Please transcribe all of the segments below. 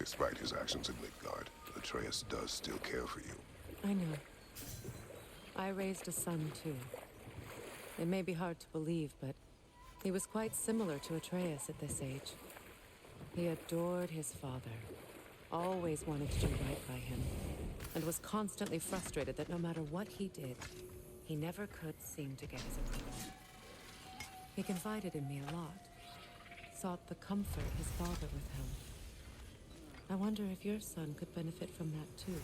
Despite his actions in Midgard, Atreus does still care for you. I know. I raised a son, too. It may be hard to believe, but he was quite similar to Atreus at this age. He adored his father, always wanted to do right by him, and was constantly frustrated that no matter what he did, he never could seem to get his approval. He confided in me a lot, sought the comfort his father withheld. I wonder if your son could benefit from that too.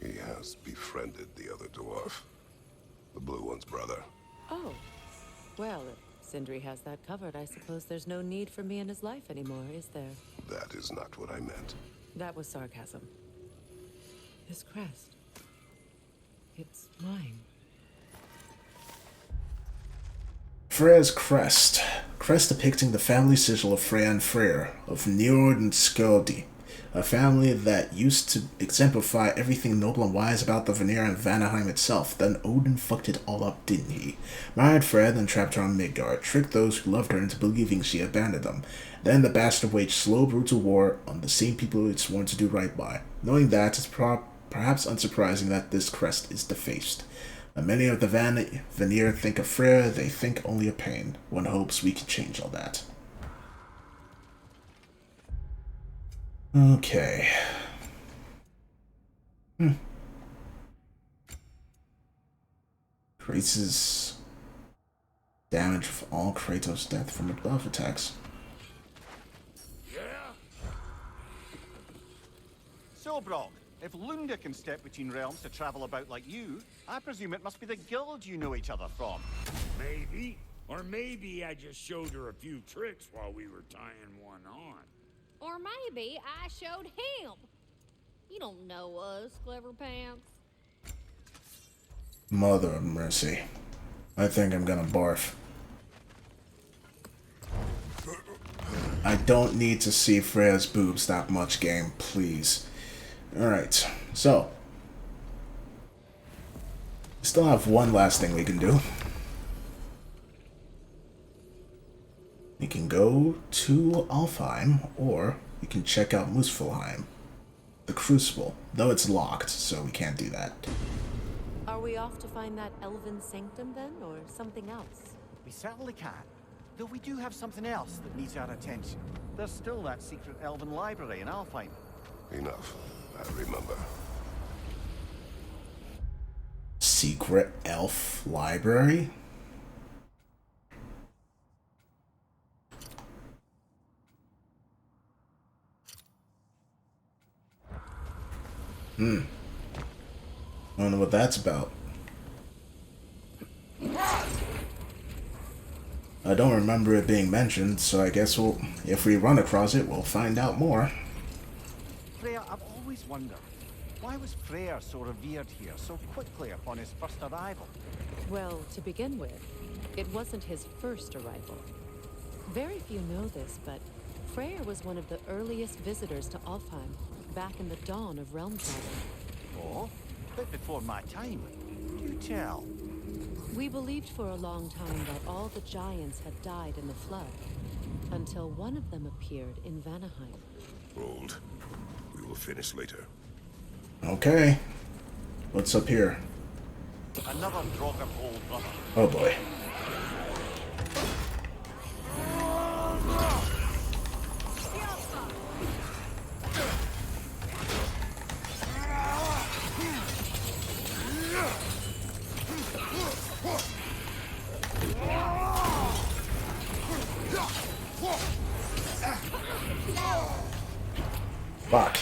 He has befriended the other dwarf. The blue one's brother. Oh. Well, if Sindri has that covered, I suppose there's no need for me in his life anymore, is there? That is not what I meant. That was sarcasm. This crest. It's mine. Freya's crest. Crest depicting the family sigil of Freya and Freyr, of Njord and Skjaldi. A family that used to exemplify everything noble and wise about the Vanir and Vanaheim itself. Then Odin fucked it all up, didn't he? Married Freya, then trapped her on Midgard, tricked those who loved her into believing she abandoned them. Then the bastard waged slow, brutal war on the same people he'd sworn to do right by. Knowing that, it's perhaps unsurprising that this crest is defaced. When many of the Vanir think of Freya, they think only of pain. One hopes we can change all that. Okay. Increases damage of all Kratos' death from above attacks. Yeah. So, Brock, if Lunda can step between realms to travel about like you, I presume it must be the guild you know each other from. Maybe. Or maybe I just showed her a few tricks while we were tying one on. Or maybe I showed him. You don't know us, Clever Pants. Mother of mercy. I think I'm gonna barf. I don't need to see Freya's boobs that much, game, please. Alright, so. We still have one last thing we can do. We can go to Alfheim, or we can check out Muspelheim. The Crucible, though it's locked, so we can't do that. Are we off to find that elven sanctum then, or something else? We certainly can. Though we do have something else that needs our attention. There's still that secret elven library in Alfheim. Enough. I remember. Secret elf library? I don't know what that's about. I don't remember it being mentioned, so I guess if we run across it, we'll find out more. Freya, I've always wondered, why was Freyr so revered here so quickly upon his first arrival? Well, to begin with, it wasn't his first arrival. Very few know this, but Freyr was one of the earliest visitors to Alfheim, back in the dawn of realm travel. Oh, a bit before my time. Do tell. We believed for a long time that all the giants had died in the flood, until one of them appeared in Vanaheim. Hold. We will finish later. Okay. What's up here? Another Draugr hold, brother. Oh boy. Fuck.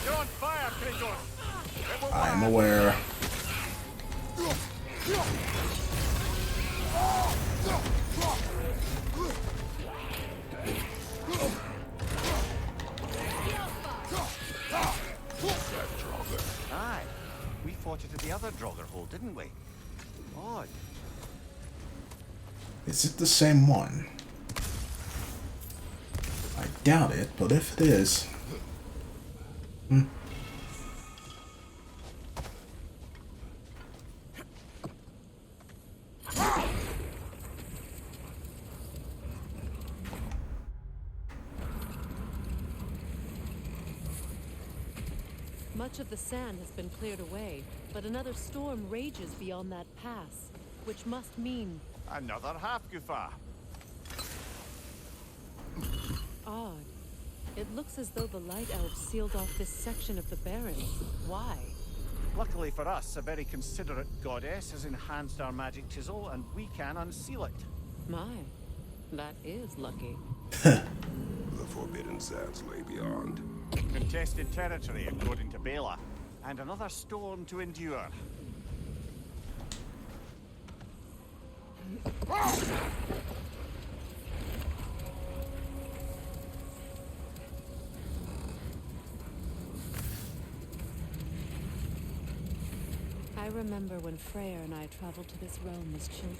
You're on fire, Kratos! I'm aware. Aye. We fought it at the other Draugr hold, didn't we? Odd. Is it the same one? I doubt it, but if it is... Much of the sand has been cleared away, but another storm rages beyond that pass, which must mean Another half-goofa. odd. It looks as though the Light Elves sealed off this section of the Barrens. Why? Luckily for us, a very considerate goddess has enhanced our magic chisel, and we can unseal it. My, that is lucky. The Forbidden Sands lay beyond. Contested territory, according to Bela, and another storm to endure. I remember when Freyr and I traveled to this realm as children.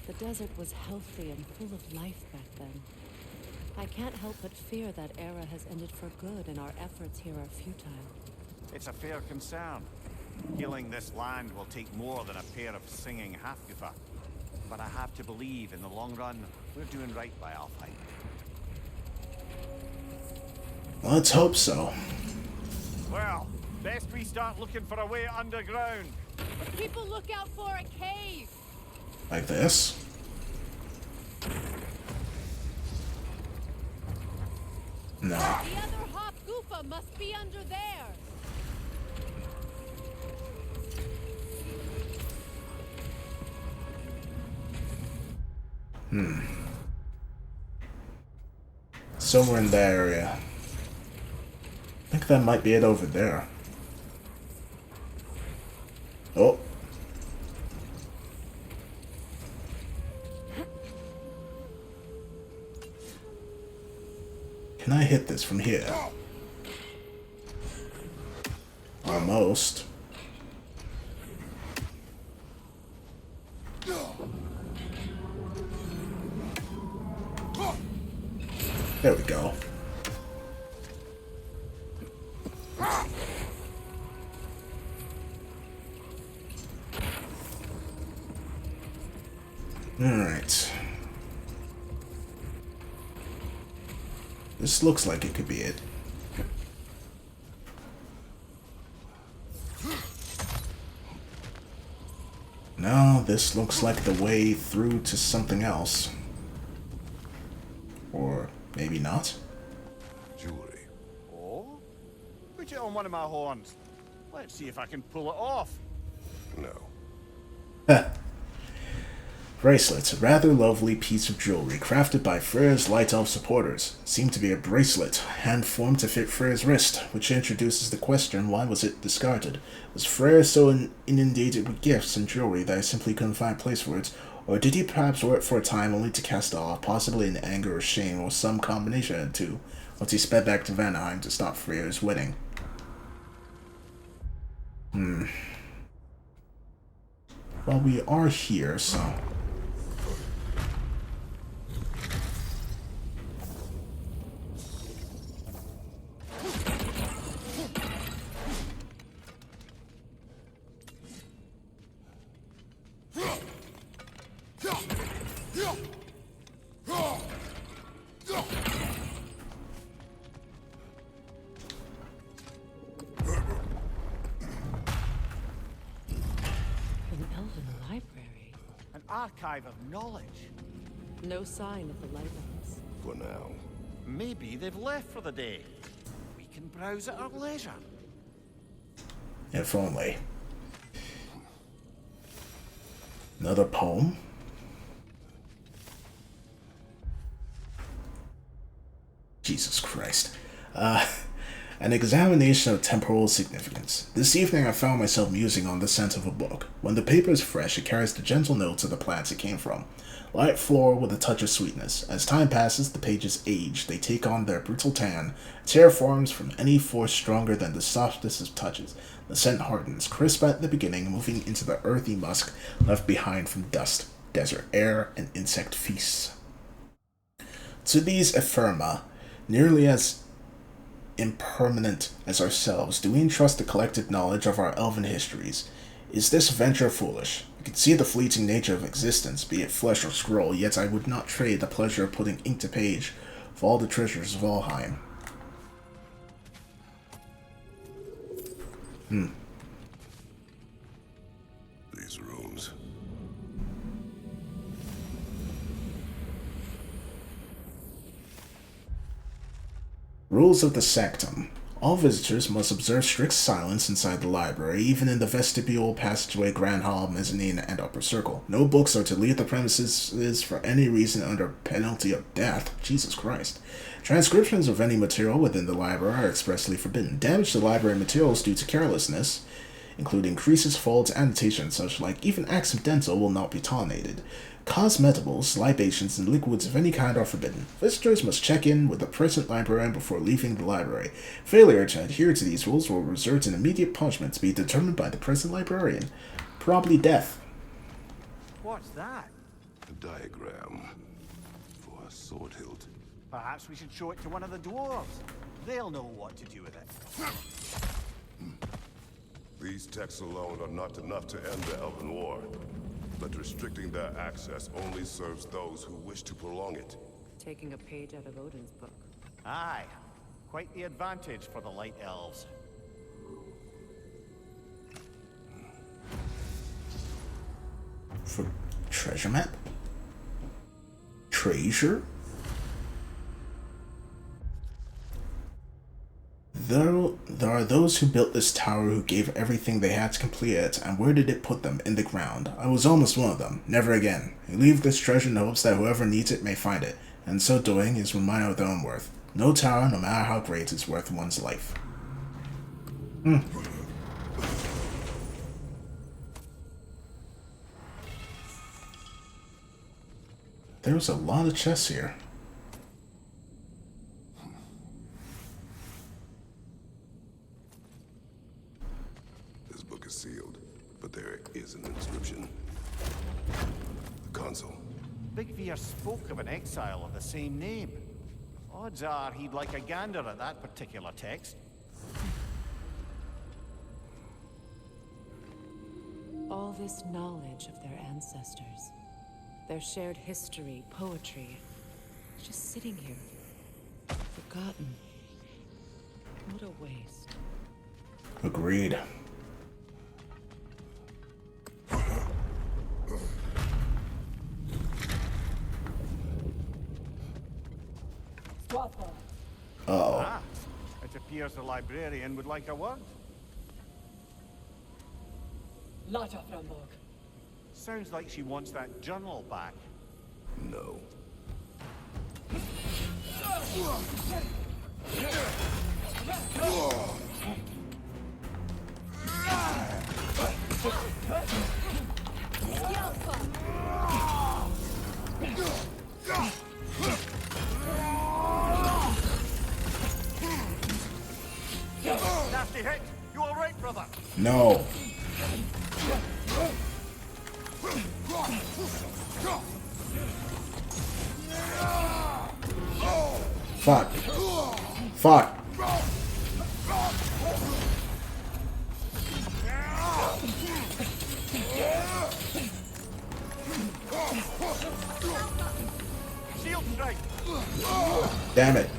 The desert was healthy and full of life back then. I can't help but fear that era has ended for good and our efforts here are futile. It's a fair concern. Healing this land will take more than a pair of singing half-goofa. But I have to believe, in the long run, we're doing right by Alfheim. Let's hope so. Well, best we start looking for a way underground. People look out for a cave. Like this? No. The other Hop Goofa must be under there. Somewhere in that area. I think that might be it over there. Oh. Can I hit this from here? Almost. There we go. Alright. This looks like it could be it. No, this looks like the way through to something else. Or maybe not. Jewelry. Oh? Put it on one of my horns. Let's see if I can pull it off. No. Bracelets, a rather lovely piece of jewelry crafted by Freyr's Light Elf supporters. It seemed to be a bracelet, hand-formed to fit Freyr's wrist, which introduces the question, why was it discarded? Was Freyr so inundated with gifts and jewelry that I simply couldn't find a place for it? Or did he perhaps wear it for a time only to cast it off, possibly in anger or shame, or some combination of the two, once he sped back to Vanaheim to stop Freyr's wedding? Well, we are here, so... Archive of knowledge. No sign of the Light Elves. For now. Maybe they've left for the day. We can browse at our leisure. If only. Another poem? Jesus Christ. An examination of temporal significance. This evening I found myself musing on the scent of a book. When the paper is fresh, it carries the gentle notes of the plants it came from. Light floral with a touch of sweetness. As time passes, the pages age. They take on their brutal tan. Tear forms from any force stronger than the softest of touches. The scent hardens, crisp at the beginning, moving into the earthy musk left behind from dust, desert air, and insect feasts. To these ephemerata, nearly as impermanent as ourselves, do we entrust the collected knowledge of our elven histories? Is this venture foolish? I can see the fleeting nature of existence, be it flesh or scroll, yet I would not trade the pleasure of putting ink to page for all the treasures of Alfheim. These rooms. Rules of the Sanctum. All visitors must observe strict silence inside the library, even in the vestibule, passageway, grand hall, mezzanine, and upper circle. No books are to leave the premises for any reason under penalty of death. Jesus Christ. Transcriptions of any material within the library are expressly forbidden. Damage to library materials due to carelessness, including creases, folds, annotations, such like even accidental, will not be tolerated. Cosmetibles, libations, and liquids of any kind are forbidden. Visitors must check in with the present librarian before leaving the library. Failure to adhere to these rules will result in immediate punishment to be determined by the present librarian. Probably death. What's that? A diagram for a sword hilt. Perhaps we should show it to one of the dwarves. They'll know what to do with it. These texts alone are not enough to end the Elven War, but restricting their access only serves those who wish to prolong it. Taking a page out of Odin's book. Aye. Quite the advantage for the Light Elves. For treasure map? Treasure? Though there are those who built this tower who gave everything they had to complete it, and where did it put them? In the ground. I was almost one of them. Never again. You leave this treasure in hopes that whoever needs it may find it, and so doing is reminded of their own worth. No tower, no matter how great, is worth one's life. There's a lot of chests here. This book is sealed, but there is an inscription. The console. Big Veer spoke of an exile of the same name. Odds are he'd like a gander at that particular text. All this knowledge of their ancestors, their shared history, poetry, just sitting here, forgotten. What a waste. Agreed. Uh-oh. Ah, it appears the librarian would like a word. Sounds like she wants that journal back. No. Nasty hit! You alright, brother? No. Fuck. Fuck. Shield strike! Damn it.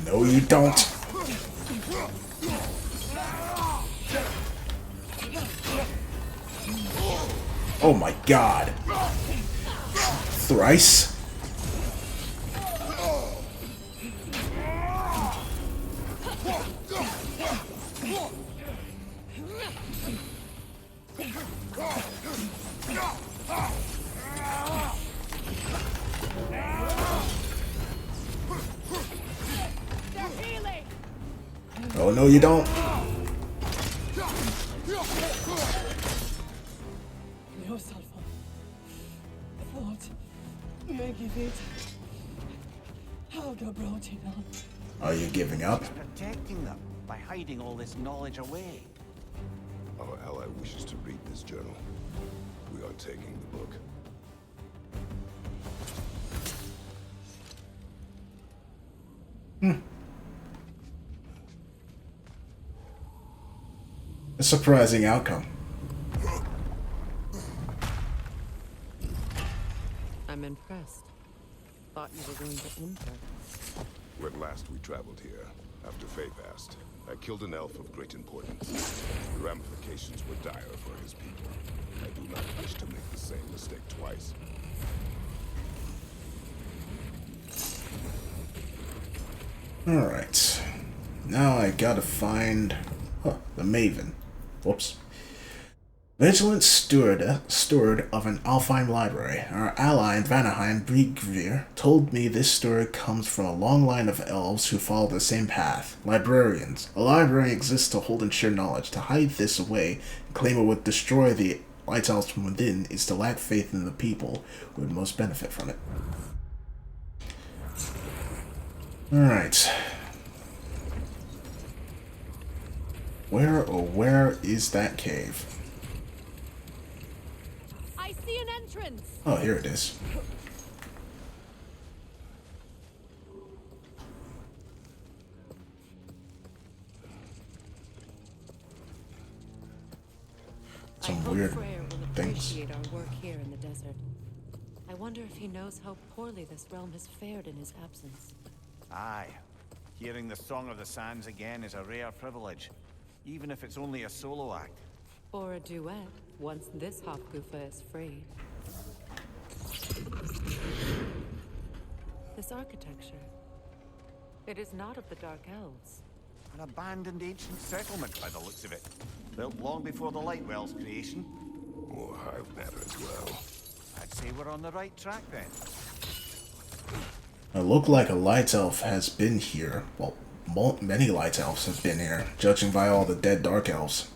No, you don't. Oh my god. Thrice? Oh no, you don't. Are you giving up? Protecting them by hiding all this knowledge away. Our ally wishes to read this journal. We are taking the book. surprising outcome. I'm impressed. Thought you were going to enter. When last we traveled here, after Faye passed, I killed an elf of great importance. The ramifications were dire for his people. I do not wish to make the same mistake twice. Alright. Now I gotta find... the Maven. Whoops. Vigilant steward of an Alfheim library. Our ally in Vanaheim, Brigvir, told me this story comes from a long line of elves who follow the same path. Librarians. A library exists to hold and share knowledge. To hide this away and claim it would destroy the light elves from within is to lack faith in the people who would most benefit from it. Alright. Where is that cave? I see an entrance. Oh, here it is. Some weird Freyr will things. appreciate our work here in the desert. I wonder if he knows how poorly this realm has fared in his absence. Aye. Hearing the Song of the Sands again is a rare privilege, even if it's only a solo act. Or a duet, once this Hofgufa is free. This architecture. It is not of the Dark Elves. An abandoned ancient settlement by the looks of it. Built long before the Lightwell's creation. More hive matter as well. I'd say we're on the right track then. It looked like a light elf has been here. Well, many light elves have been here, judging by all the dead dark elves.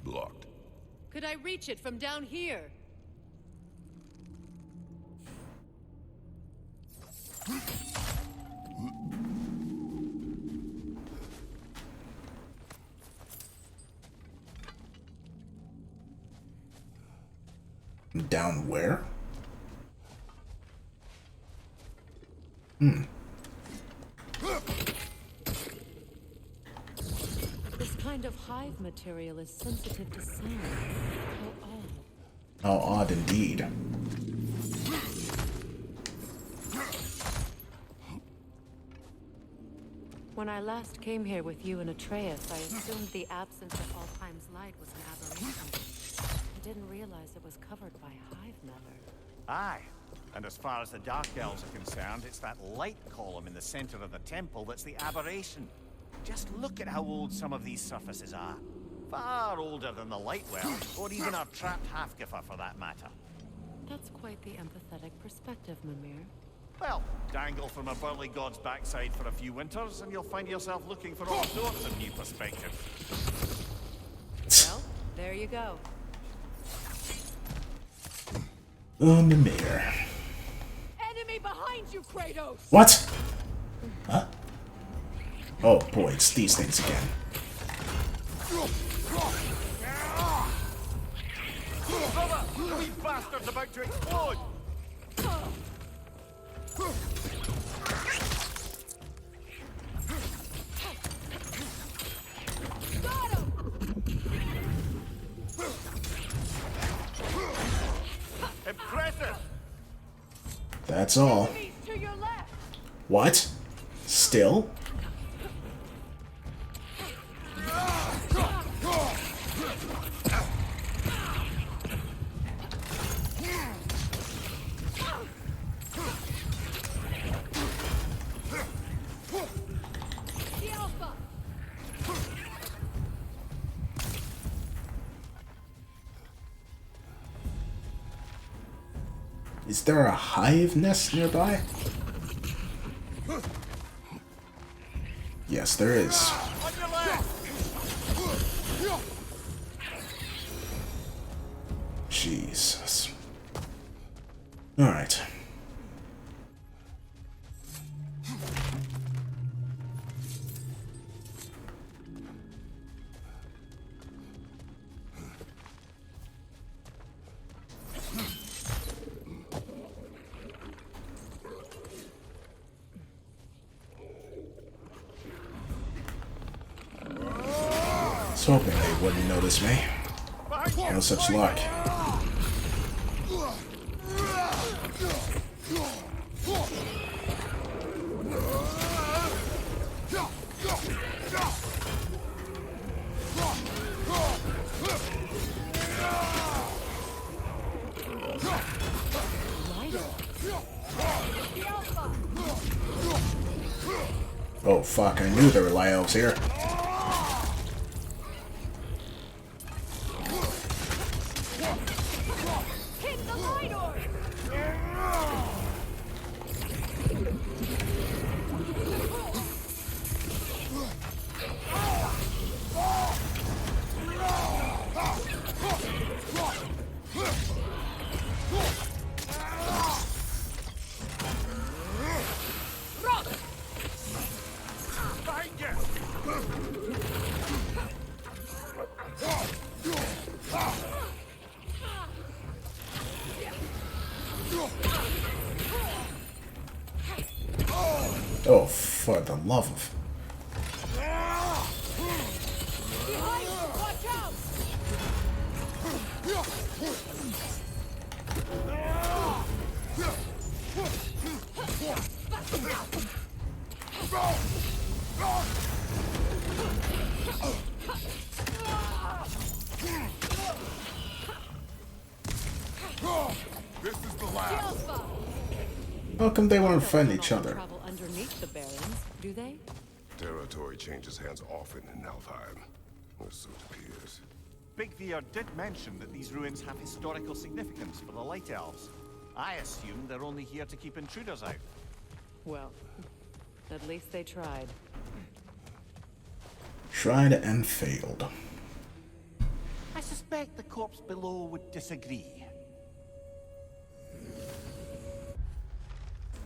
Blocked. Could I reach it from down here? Down where? This kind of hive material is sensitive to sound. How odd. How odd indeed. When I last came here with you and Atreus, I assumed the absence of Alfheim's light was an aberration. I didn't realize it was covered by hive matter. Aye. And as far as the Dark Elves are concerned, it's that light column in the center of the temple that's the aberration. Just look at how old some of these surfaces are. Far older than the Lightwell, or even our trapped Hafgifa for that matter. That's quite the empathetic perspective, Mimir. Well, dangle from a burly god's backside for a few winters, and you'll find yourself looking for all sorts of new perspectives. Well, there you go. Oh, Mimir. Enemy behind you, Kratos! What? Huh? Oh boy, it's these things again. Brother! The wee bastard's about to explode! Got him! Impressive! That's all. Enemies to your left! What? Still? The Alpha! Is there a hive nest nearby? Yes, there is. On your left! Jesus. Alright. hoping they wouldn't notice me. No such luck. Oh fuck, I knew there were light elves here. Oh, for the love of... This is the last. How come they weren't fighting each other? Travel underneath the barrens, do they? Territory changes hands often in Alfheim, or so it appears. Big Veer did mention that these ruins have historical significance for the Light Elves. I assume they're only here to keep intruders out. Well, at least they tried. Tried and failed. I suspect the corpse below would disagree.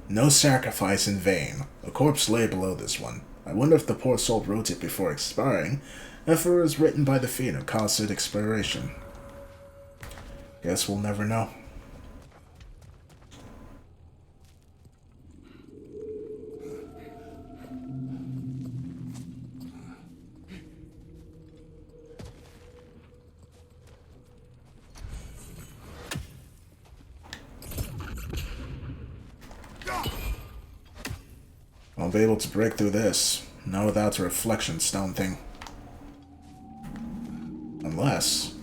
No sacrifice in vain. A corpse lay below this one. I wonder if the poor soul wrote it before expiring, if it was written by the fiend who caused its expiration. Guess we'll never know. Won't be able to break through this. Not without the reflection stone thing. Unless...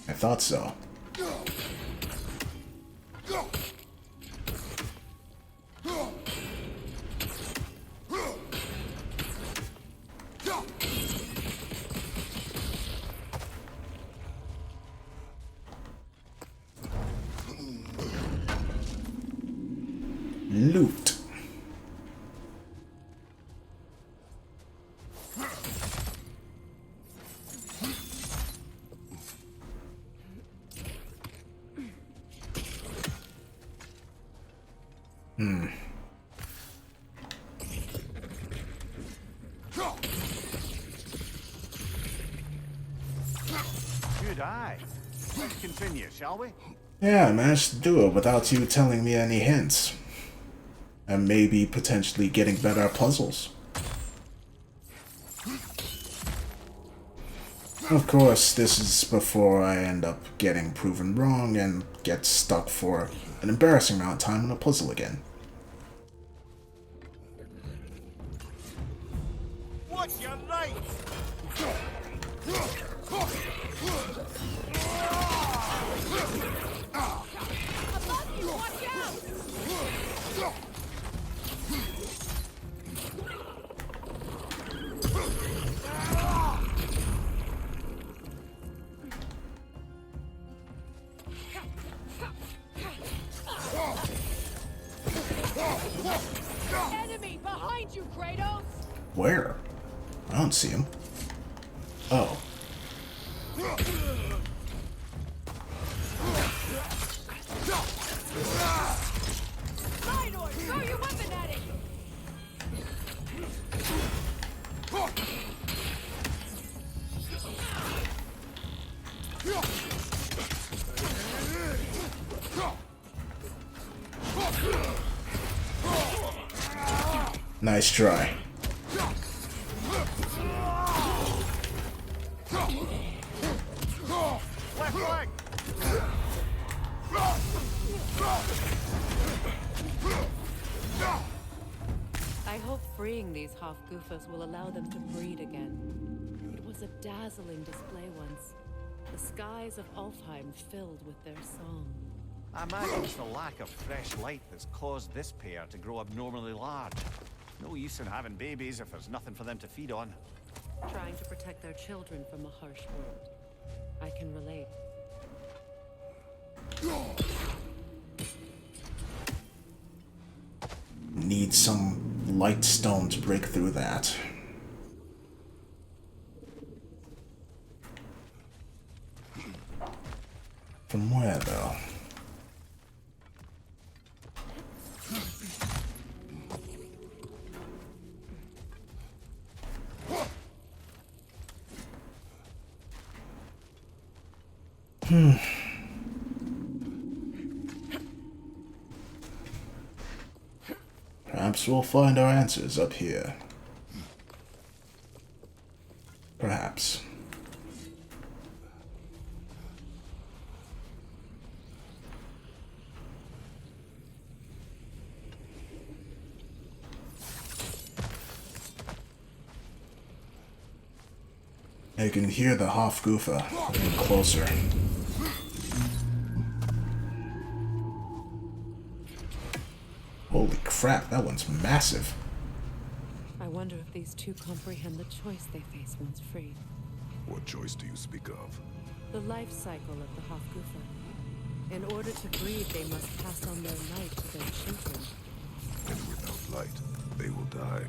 I thought so. Loot. Good eye. Let's continue, shall we? Yeah, I managed to do it without you telling me any hints. And maybe potentially getting better at puzzles. Of course, this is before I end up getting proven wrong and get stuck for an embarrassing amount of time on a puzzle again. What's your right? Enemy behind you, Kratos! Where? I don't see him. Oh. Minor, throw your weapon at it! Nice try. Freeing these half-goofers will allow them to breed again. It was a dazzling display once. The skies of Alfheim filled with their song. I imagine it's the lack of fresh light that's caused this pair to grow abnormally large. No use in having babies if there's nothing for them to feed on. Trying to protect their children from a harsh world. I can relate. Need some light stone to break through that. From where, though? Perhaps we'll find our answers up here. Perhaps. I can hear the Hofgufa getting closer. Holy crap, that one's massive. I wonder if these two comprehend the choice they face once freed. What choice do you speak of? The life cycle of the Hofgufa. In order to breed, they must pass on their light to their children. And without light, they will die.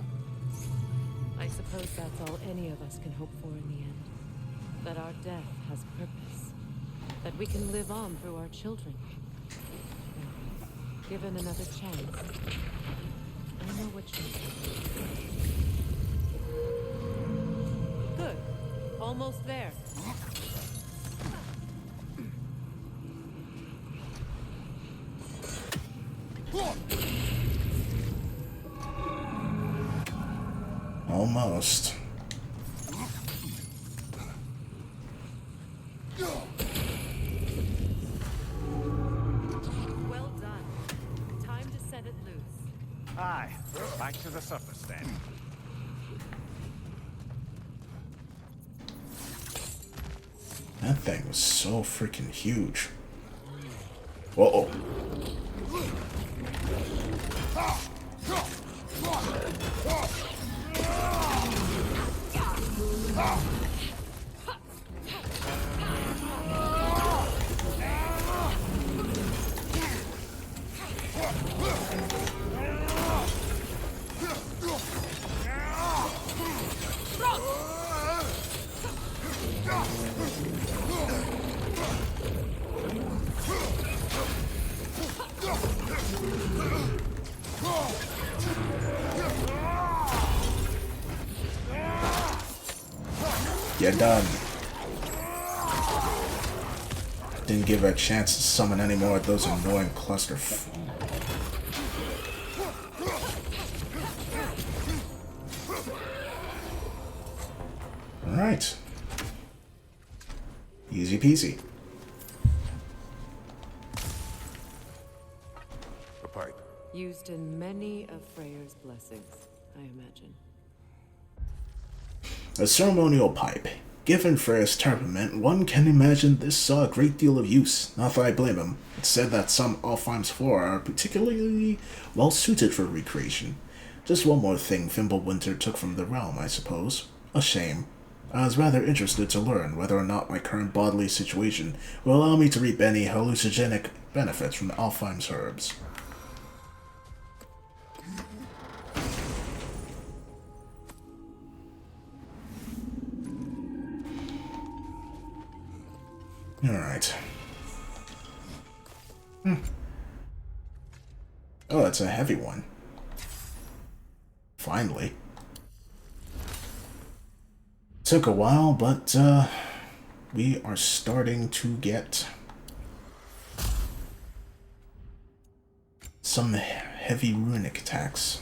I suppose that's all any of us can hope for in the end. That our death has purpose. That we can live on through our children. Given another chance, I know what you're saying. Good. Almost there. Almost. Well done. Time to set it loose. Aye, back to the surface then. That thing was so freaking huge. Whoa. You're done. Didn't give her a chance to summon any more of those annoying cluster. Alright. Easy peasy. A pipe. Used in many of Freyr's blessings, I imagine. A ceremonial pipe. Given Freyr's temperament, one can imagine this saw a great deal of use. Not that I blame him. It's said that some Alfheim's flora are particularly well suited for recreation. Just one more thing Fimbulwinter took from the realm, I suppose. A shame. I was rather interested to learn whether or not my current bodily situation will allow me to reap any hallucinogenic benefits from Alfheim's herbs. Alright. Oh, it's a heavy one. Finally. Took a while, but we are starting to get some heavy runic attacks.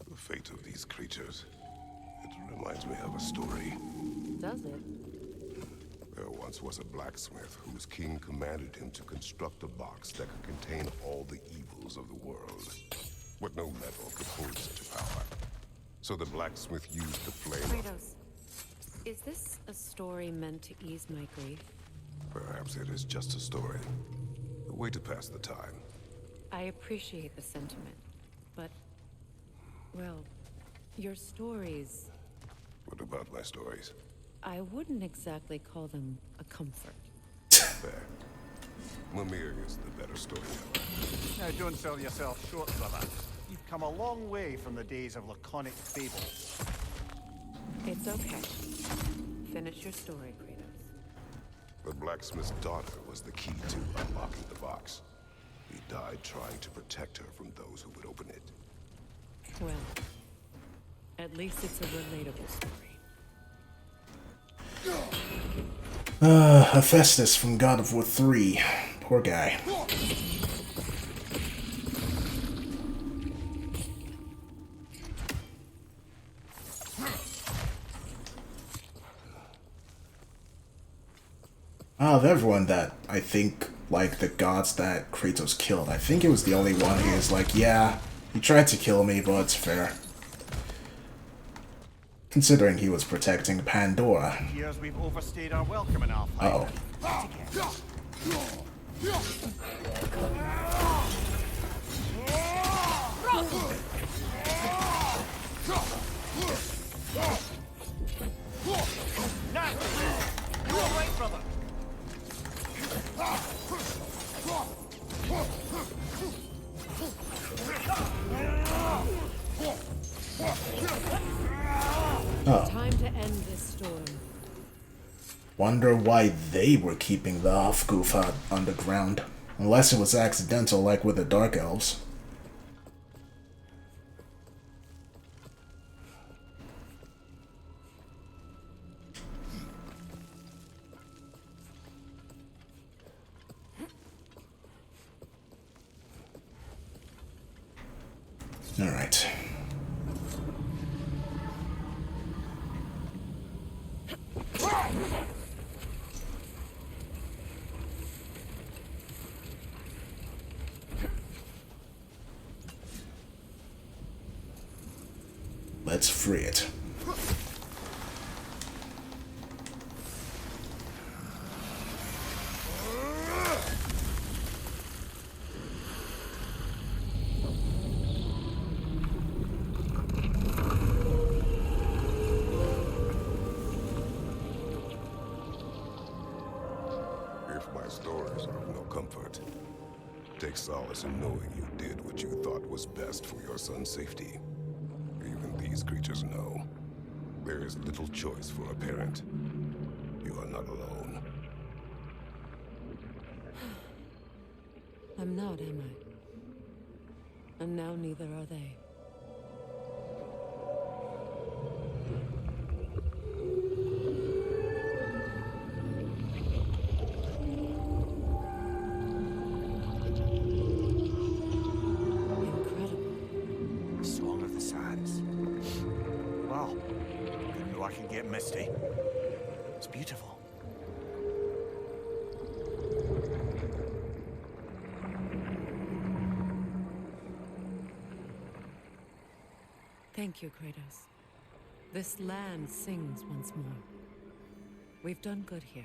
The fate of these creatures, it reminds me of a story. Does it? There once was a blacksmith whose king commanded him to construct a box that could contain all the evils of the world. But no metal could hold such a power. So the blacksmith used the flame. Kratos, is this a story meant to ease my grief? Perhaps it is just a story. A way to pass the time. I appreciate the sentiment, but, well, your stories, What about my stories? I wouldn't exactly call them a comfort. Fair. Mimir is the better storyteller. Now, don't sell yourself short, brother. You've come a long way from the days of laconic fables. It's okay. Finish your story, Kratos. The blacksmith's daughter was the key to unlocking the box. He died trying to protect her from those who would open it. Well, at least it's a relatable story. Hephaestus from God of War 3. Poor guy. Out of everyone that I think, like, the gods that Kratos killed, I think it was the only one who was like, yeah, he tried to kill me, but it's fair. Considering he was protecting Pandora. Years we've overstayed our welcome in our Uh-oh. Now, you're all right, brother. Time to end this storm. Wonder why they were keeping the Hofgoof underground. Unless it was accidental, like with the Dark Elves. Alright. Let's free it. If my stories are of no comfort, take solace in knowing you did what you thought was best for your son's safety. Even these creatures know. There is little choice for a parent. You are not alone. I'm not, am I? And now neither are they. Incredible. Song of the Sands. Wow. Didn't know I could get misty. It's beautiful. Thank you, Kratos. This land sings once more. We've done good here.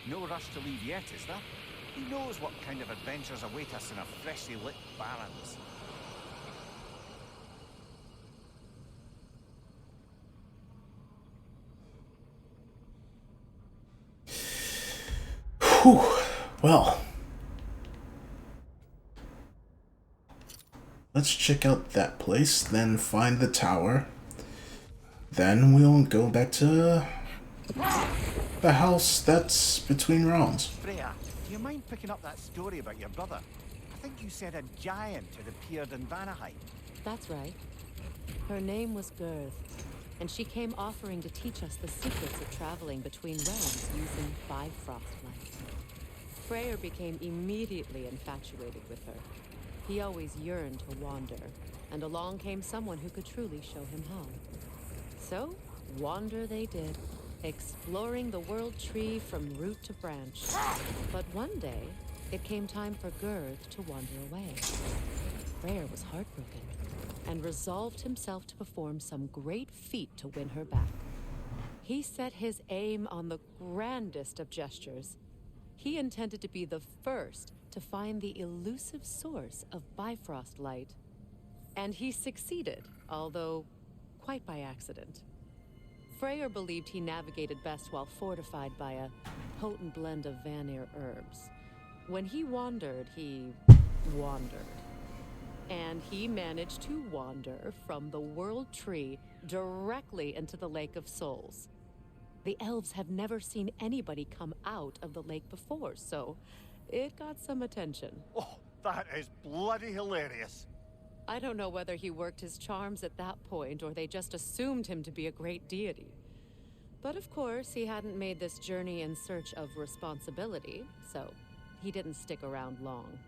No rush to leave yet, is there? Who knows what kind of adventures await us in our freshly lit barrens? Whew. Well. Let's check out that place, then find the tower. Then we'll go back to the house that's between realms. Freya, do you mind picking up that story about your brother? I think you said a giant had appeared in Vanaheim. That's right. Her name was Girth. and she came offering to teach us the secrets of traveling between realms using Bifrost light. Freyr became immediately infatuated with her. He always yearned to wander, and along came someone who could truly show him how. So, wander they did, exploring the world tree from root to branch. But one day, it came time for Gerd to wander away. Freyr was heartbroken, and resolved himself to perform some great feat to win her back. He set his aim on the grandest of gestures. He intended to be the first to find the elusive source of Bifrost light. And he succeeded, although quite by accident. Freyr believed he navigated best while fortified by a potent blend of Vanir herbs. When he wandered, he wandered. And he managed to wander from the World Tree directly into the Lake of Souls. The elves have never seen anybody come out of the lake before, so it got some attention. Oh, that is bloody hilarious. I don't know whether he worked his charms at that point or they just assumed him to be a great deity. But of course, he hadn't made this journey in search of responsibility, so he didn't stick around long.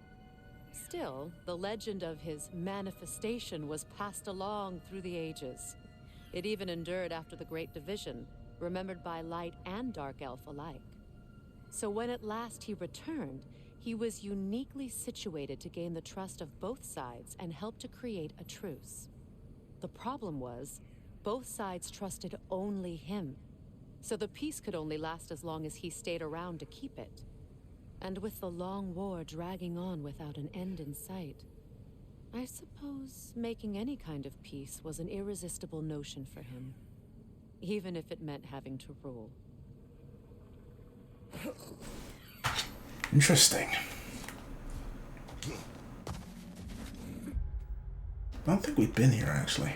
Still, the legend of his manifestation was passed along through the ages. It even endured after the Great Division, remembered by light and dark elf alike. So when at last he returned, he was uniquely situated to gain the trust of both sides and help to create a truce. The problem was, both sides trusted only him, so the peace could only last as long as he stayed around to keep it. And with the long war dragging on without an end in sight, I suppose making any kind of peace was an irresistible notion for him, even if it meant having to rule. Interesting. I don't think we've been here, actually.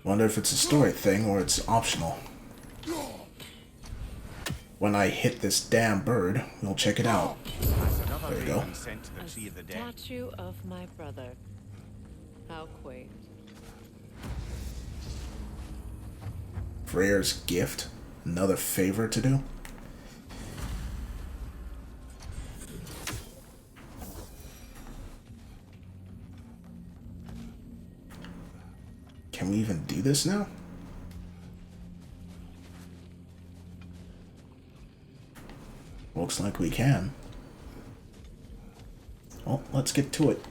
Wonder if it's a story thing or it's optional. When I hit this damn bird, we'll check it out. That's another There we go. raven sent to the Tree of the Dead. Statue of my brother. How quaint. Freyr's gift. Another favor to do. Can we even do this now? Looks like we can. Well, let's get to it.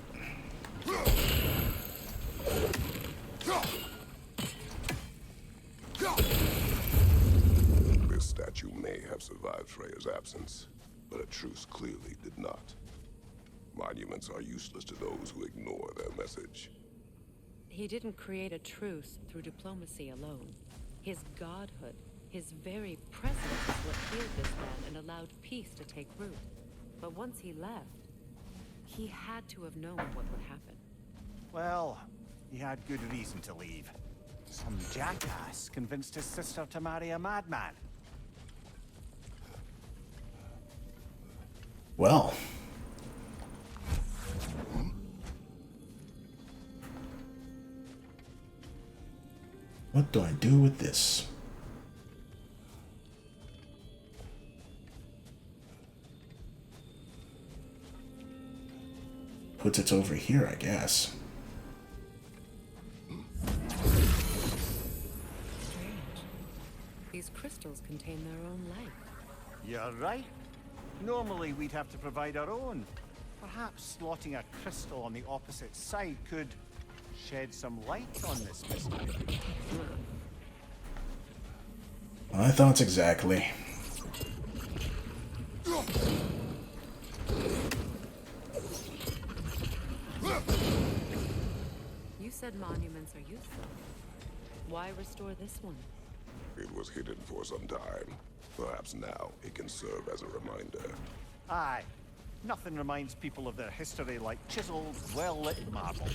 This statue may have survived Freya's absence, but a truce clearly did not. Monuments are useless to those who ignore their message. He didn't create a truce through diplomacy alone. His godhood, his very presence is what healed this man and allowed peace to take root. But once he left, he had to have known what would happen. Well, he had good reason to leave. Some jackass convinced his sister to marry a madman. Well. What do I do with this? Puts it over here, I guess. Strange. These crystals contain their own light. You're right. Normally we'd have to provide our own. Perhaps slotting a crystal on the opposite side could shed some light on this mystery. My thoughts exactly. You said monuments are useful. Why restore this one? It was hidden for some time. Perhaps now it can serve as a reminder. Aye. Nothing reminds people of their history like chiseled, well-lit marble.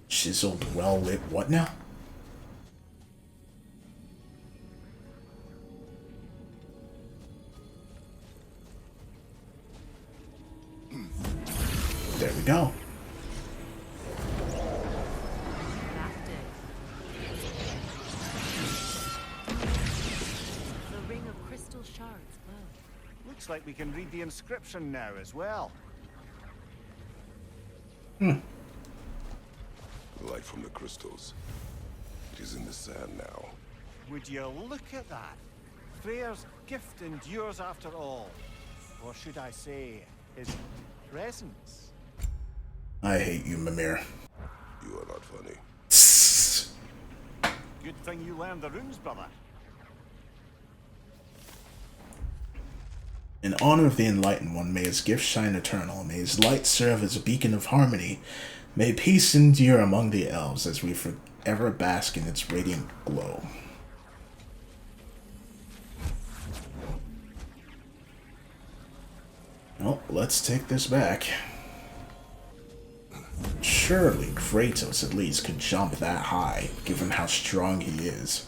Chiseled, well-lit what now? There we go. That did. The ring of crystal shards glow. Looks like we can read the inscription now as well. The light from the crystals. It is in the sand now. Would you look at that? Freyr's gift endures after all. Or should I say, his presence? I hate you, Mimir. You are not funny. Good thing you learned the runes, brother. In honor of the Enlightened One, may his gift shine eternal. May his light serve as a beacon of harmony. May peace endure among the elves as we forever bask in its radiant glow. Well, let's take this back. Surely Kratos at least could jump that high, given how strong he is.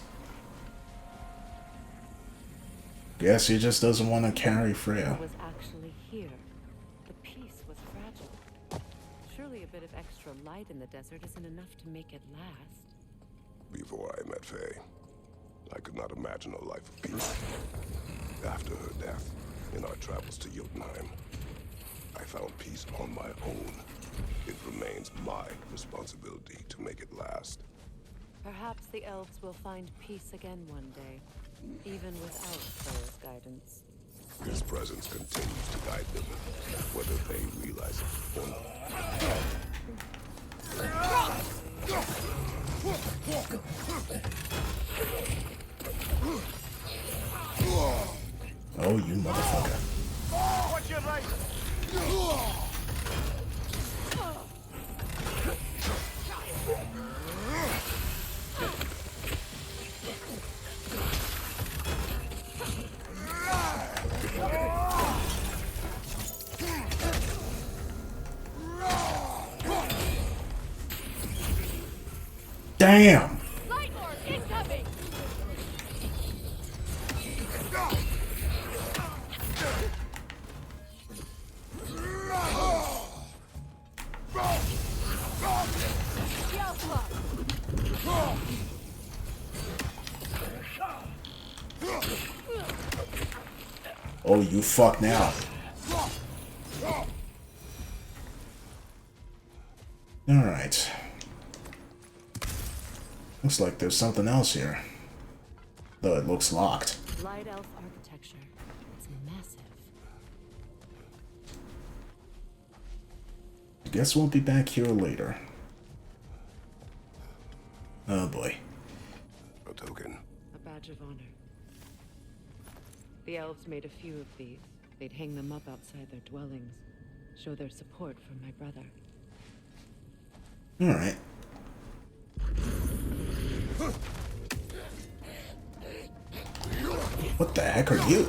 Guess he just doesn't want to carry Freya. Was actually here. The peace was fragile. Surely a bit of extra light in the desert isn't enough to make it last. Before I met Faye, I could not imagine a life of peace. After her death, in our travels to Jotunheim, I found peace on my own. It remains my responsibility to make it last. Perhaps the elves will find peace again one day, even without Freya's guidance. His presence continues to guide them, whether they realize it or not. Oh, you motherfucker. Oh, what's your right? Damn! Light orb incoming! Oh, you fuck now. Alright. Looks like there's something else here. Though it looks locked. Light elf architecture. It's massive. Guess we'll be back here later. Oh boy. A token. A badge of honor. The elves made a few of these. They'd hang them up outside their dwellings. Show their support for my brother. Alright. What the heck are you?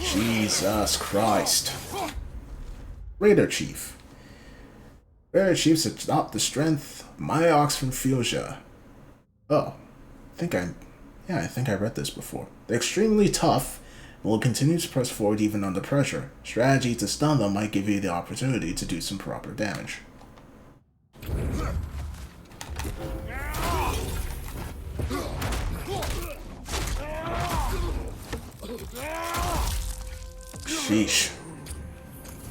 Jesus Christ. Raider Chief. Raider Chiefs adopt the strength of my ox from Fuchsia. Oh. I think I read this before. They're extremely tough and will continue to press forward even under pressure. Strategy to stun them might give you the opportunity to do some proper damage. Sheesh.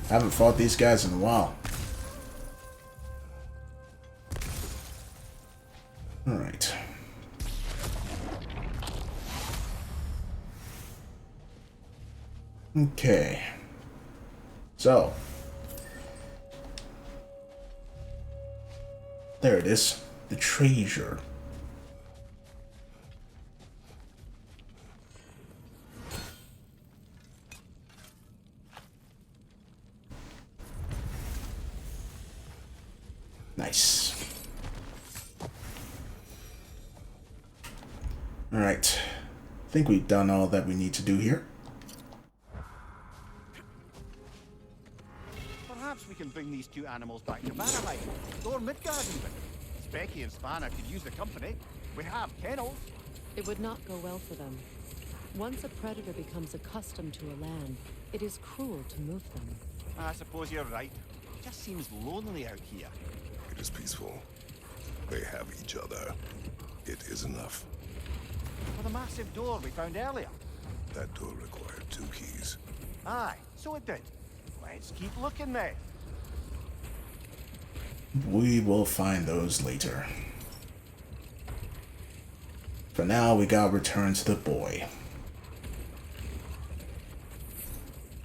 Haven't fought these guys in a while. Alright. Okay. So, There it is. The treasure. Nice. Alright. I think we've done all that we need to do here. Perhaps we can bring these two animals back to Vanaheim, or Midgard even. Specky and Spanna could use the company. We have kennels. It would not go well for them. Once a predator becomes accustomed to a land, it is cruel to move them. I suppose you're right. It just seems lonely out here. It is peaceful. They have each other. It is enough. For the massive door we found earlier. That door required 2 keys. Aye, so it did. Let's keep looking then. We will find those later. For now, we gotta return to the boy.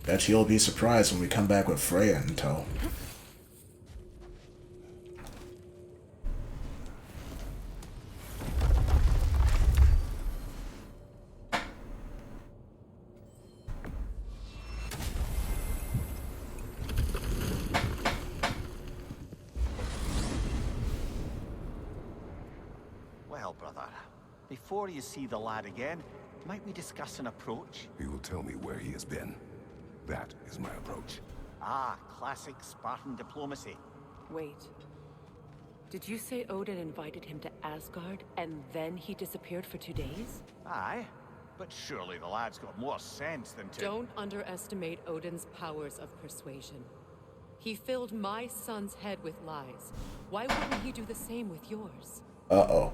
Bet you'll be surprised when we come back with Freya in tow. Well, brother, before you see the lad again, might we discuss an approach? He will tell me where he has been. That is my approach. Ah, classic Spartan diplomacy. Wait. Did you say Odin invited him to Asgard, and then he disappeared for 2 days? Aye, but surely the lad's got more sense than to... Don't underestimate Odin's powers of persuasion. He filled my son's head with lies. Why wouldn't he do the same with yours? Uh-oh.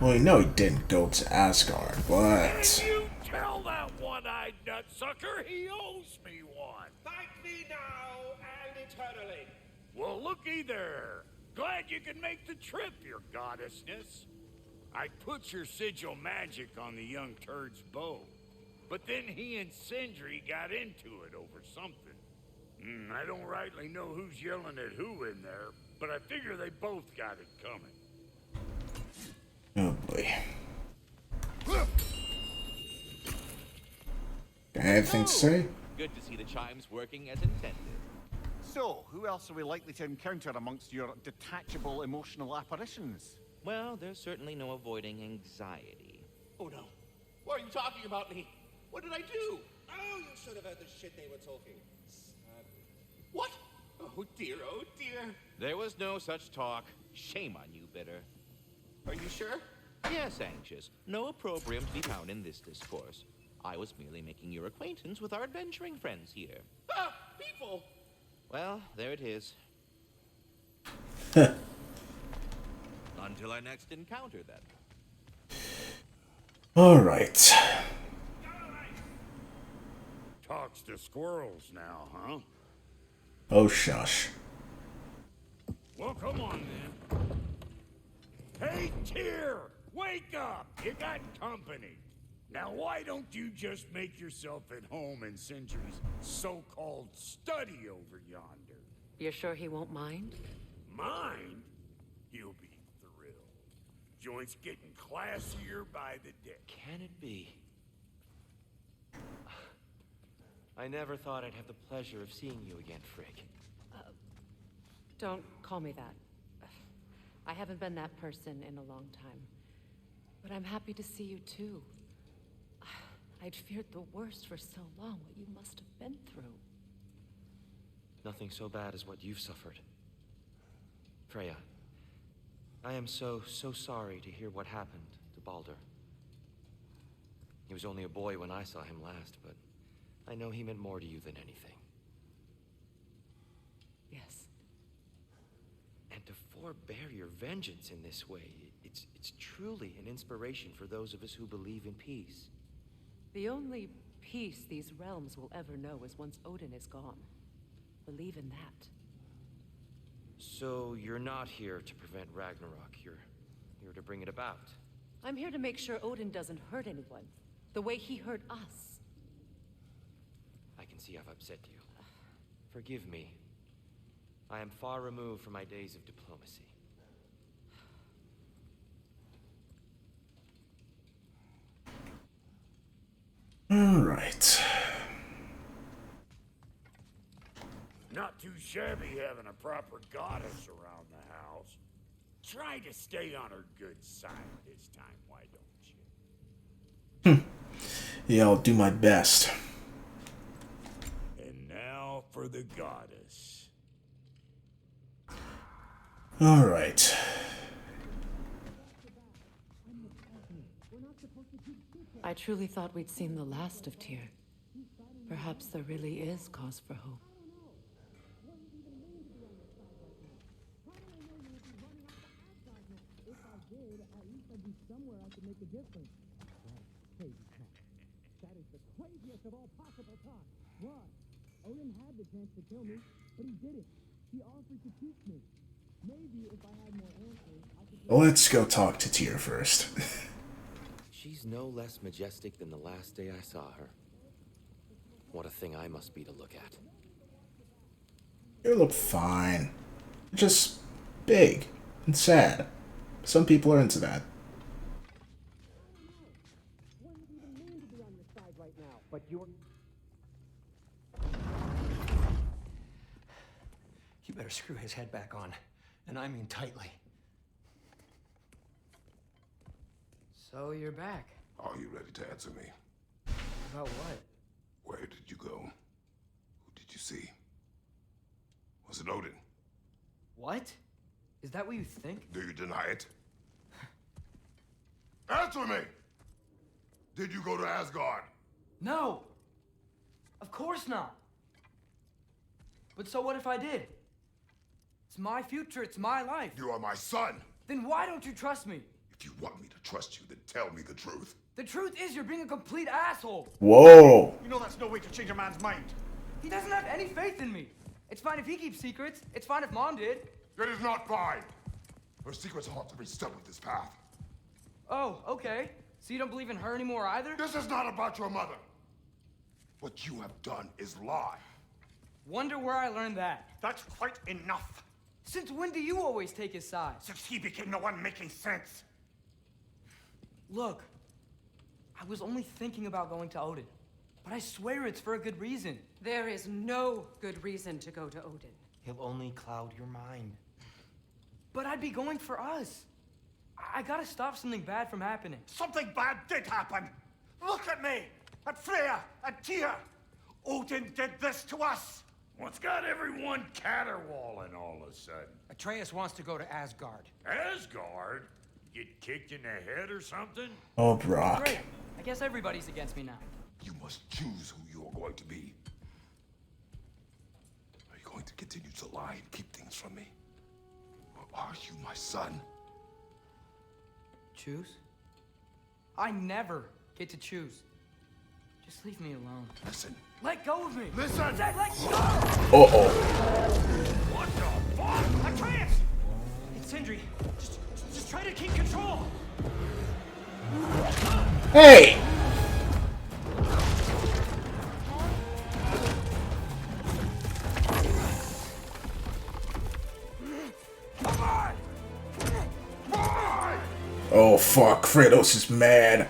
Well, we know he didn't go to Asgard, but... Can you tell that one-eyed nutsucker he owes me one? Thank me now and eternally. Well, looky there. Glad you can make the trip, your goddessness. I put your sigil magic on the young turd's bow, but then he and Sindri got into it over something. I don't rightly know who's yelling at who in there, but I figure they both got it coming. Oh boy. Anything to say? Good to see the chimes working as intended. So, who else are we likely to encounter amongst your detachable emotional apparitions? Well, there's certainly no avoiding anxiety. Oh no. Why are you talking about me? What did I do? Oh, you should have heard the shit they were talking. What? Oh dear, oh dear. There was no such talk. Shame on you, Bitter. Are you sure? Yes, Anxious. No opprobrium to be found in this discourse. I was merely making your acquaintance with our adventuring friends here. Ah, people! Well, there it is. Until our next encounter, then. Alright. Talks to squirrels now, huh? Oh, shush. Well, come on, then. Hey, Tyr! Wake up! You got company. Now, why don't you just make yourself at home in Sindri's so-called study over yonder? You're sure he won't mind? Mind? He'll be thrilled. Joint's getting classier by the day. Can it be? I never thought I'd have the pleasure of seeing you again, Frigg. Don't call me that. I haven't been that person in a long time. But I'm happy to see you too. I'd feared the worst for so long, what you must have been through. Nothing so bad as what you've suffered. Freya, I am so sorry to hear what happened to Baldur. He was only a boy when I saw him last, but I know he meant more to you than anything. Yes. And to forbear your vengeance in this way, it's truly an inspiration for those of us who believe in peace. The only peace these realms will ever know is once Odin is gone. Believe in that. So you're not here to prevent Ragnarok, you're here to bring it about. I'm here to make sure Odin doesn't hurt anyone, the way he hurt us. I can see I've upset you. Forgive me. I am far removed from my days of diplomacy. Alright. Not too shabby having a proper goddess around the house. Try to stay on her good side this time, why don't you? Yeah, I'll do my best. And now for the goddess. Alright. I truly thought we'd seen the last of Tyr. Perhaps there really is cause for hope. Let's go talk to Tyr first. She's no less majestic than the last day I saw her. What a thing I must be to look at. You look fine. Just big and sad. Some people are into that. But you're... You better screw his head back on, and I mean tightly. So you're back. Are you ready to answer me? About what? Where did you go? Who did you see? Was it Odin? What? Is that what you think? Do you deny it? Answer me! Did you go to Asgard? No! Of course not! But so what if I did? It's my future, it's my life. You are my son! Then why don't you trust me? If you want me to trust you, then tell me the truth. The truth is you're being a complete asshole! Whoa! You know that's no way to change a man's mind. He doesn't have any faith in me. It's fine if he keeps secrets. It's fine if Mom did. It is not fine! Her secrets ought to be stuck with this path. Oh, okay. So you don't believe in her anymore either? This is not about your mother. What you have done is lie. Wonder where I learned that. That's quite enough. Since when do you always take his side? Since he became the one making sense. Look, I was only thinking about going to Odin, but I swear it's for a good reason. There is no good reason to go to Odin. He'll only cloud your mind. But I'd be going for us. I gotta stop something bad from happening. Something bad did happen. Look at me, at Freya, at Tyr. Odin did this to us. What's got everyone caterwauling all of a sudden? Atreus wants to go to Asgard. Asgard? Get kicked in the head or something? Oh, Brock. Great. I guess everybody's against me now. You must choose who you are going to be. Are you going to continue to lie and keep things from me? Or are you my son? Choose? I never get to choose. Just leave me alone. Listen. Let go of me! Listen! I said let go! Uh-oh. What the fuck? Atreus! It's Sindri. Just try to keep control. Hey! Oh fuck, Kratos is mad.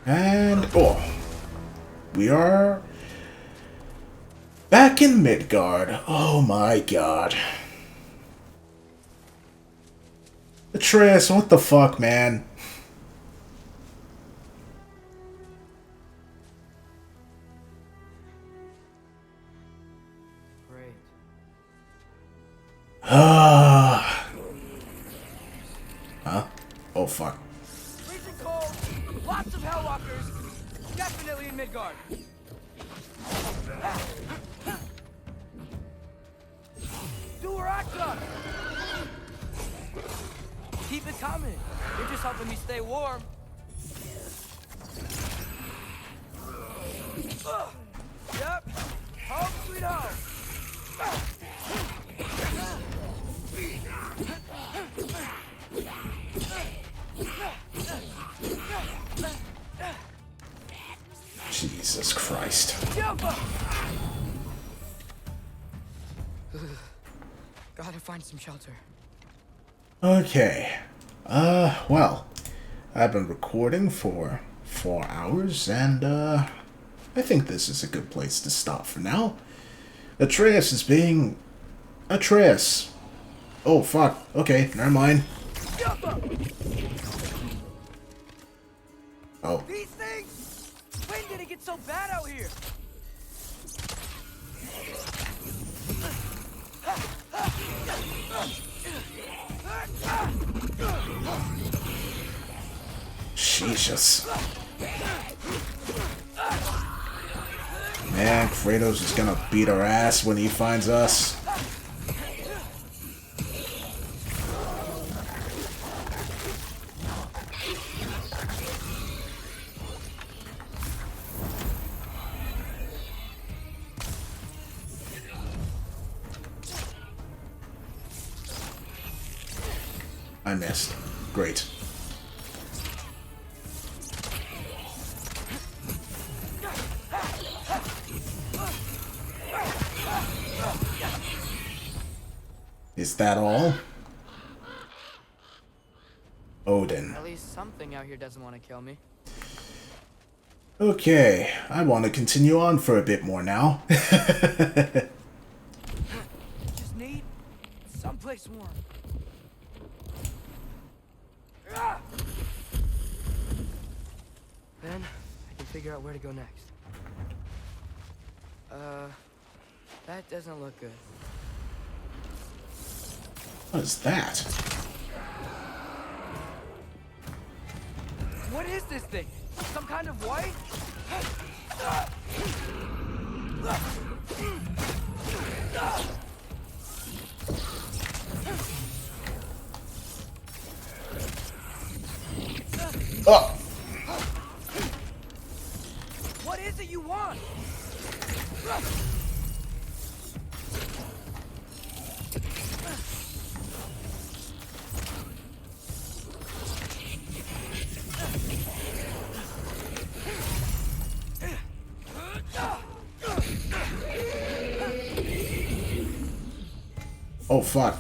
And we are back in Midgard. Oh my god. Atreus, what the fuck, man? Great. Huh? Oh fuck. Freezing cold, lots of Hellwalkers, definitely in Midgard. Durakta! Keep it coming. You're just helping me stay warm. Yep. Home sweet home. Jesus Christ. Jump up! gotta find some shelter. Okay. Well, I've been recording for 4 hours, and, I think this is a good place to stop for now. Atreus is being... Atreus! Oh, fuck. Okay, never mind. Oh. These things! When did it get so bad out here? Jesus. Man, Kratos is gonna beat our ass when he finds us. I missed. Great. Is that all? Odin. At least something out here doesn't want to kill me. Okay, I want to continue on for a bit more now. Just need someplace warm. Then I can figure out where to go next. That doesn't look good. What is that? What is this thing? Some kind of white? Oh! What is it you want? Oh, fuck.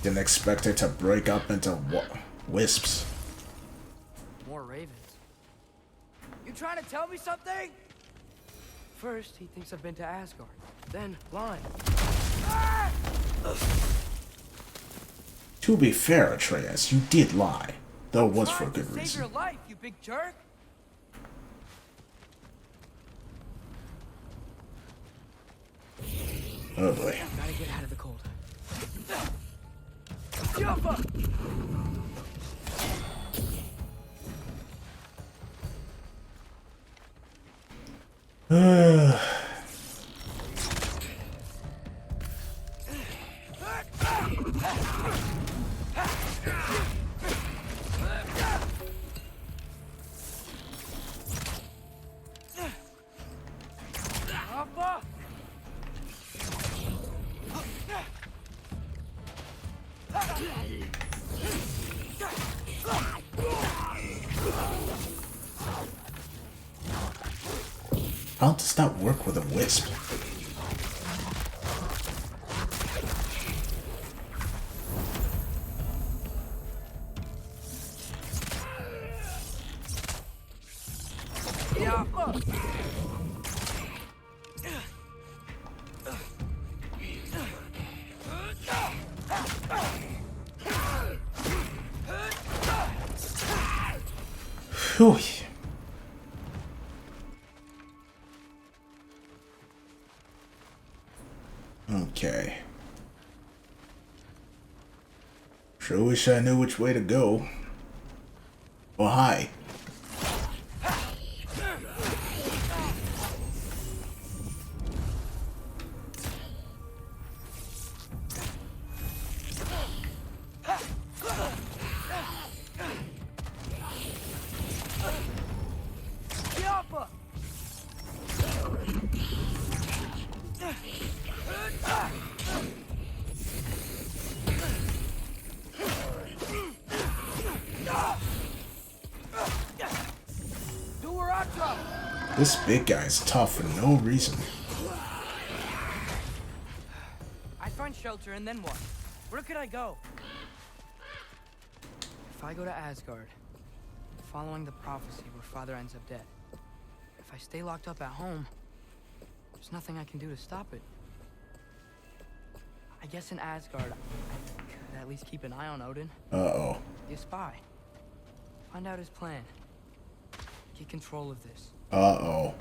Didn't expect it to break up into wisps. More ravens. You trying to tell me something? First, he thinks I've been to Asgard. Then, blind. To be fair, Atreus, you did lie. Though it was for a good reason. Save your life, you big jerk! Oh boy. Gotta get out of the cold. How does that work with a wisp? Phew. Okay. Sure wish I knew which way to go. Oh, hi. This big guy's tough for no reason. I find shelter and then what? Where could I go? If I go to Asgard, following the prophecy where father ends up dead. If I stay locked up at home, there's nothing I can do to stop it. I guess in Asgard, I could at least keep an eye on Odin. Uh-oh. Be a spy. Find out his plan. Get control of this. Uh-oh.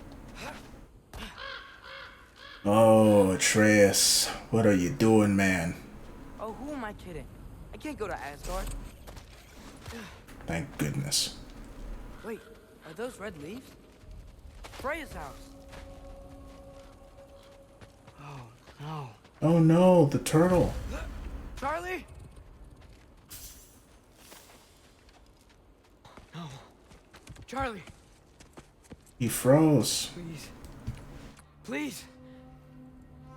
Oh, Atreus. What are you doing, man? Oh, who am I kidding? I can't go to Asgard. Thank goodness. Wait, are those red leaves? Freya's house. Oh, no. Oh no, the turtle. Charlie? No. Charlie. He froze. Please. Please.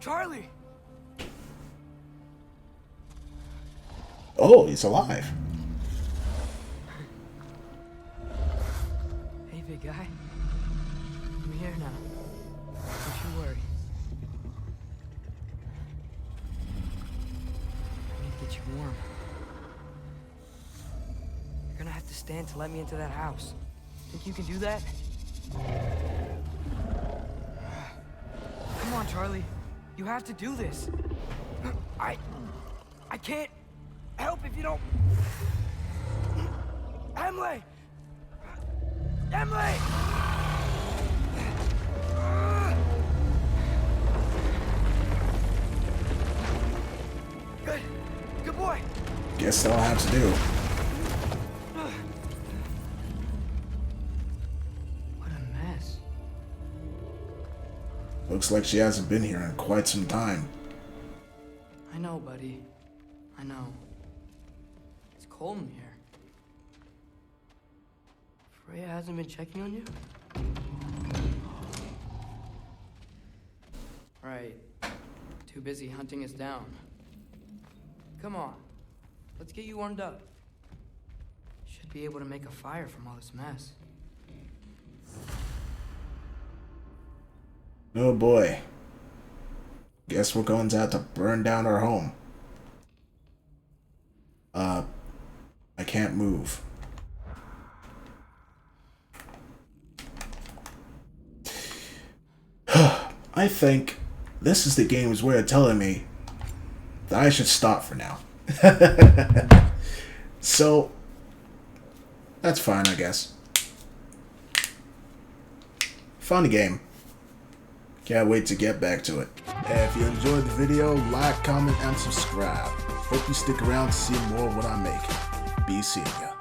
Charlie. Oh, he's alive. Hey, big guy. I'm here now. Don't you worry. I need to get you warm. You're gonna have to stand to let me into that house. Think you can do that? Come on, Charlie. You have to do this. I can't help if you don't. Emily! Emily! Good. Good boy. Guess that'll have to do. What a mess. Looks like she hasn't been here in quite some time. I know, buddy. I know. It's cold in here. Freya hasn't been checking on you? Right. Too busy hunting us down. Come on. Let's get you warmed up. Should be able to make a fire from all this mess. Oh boy. Guess we're going to have to burn down our home. I can't move. I think this is the game's way of telling me that I should stop for now. So, that's fine, I guess. Fun game. Can't wait to get back to it. If you enjoyed the video, like, comment, and subscribe. Hope you stick around to see more of what I make. Be seeing ya.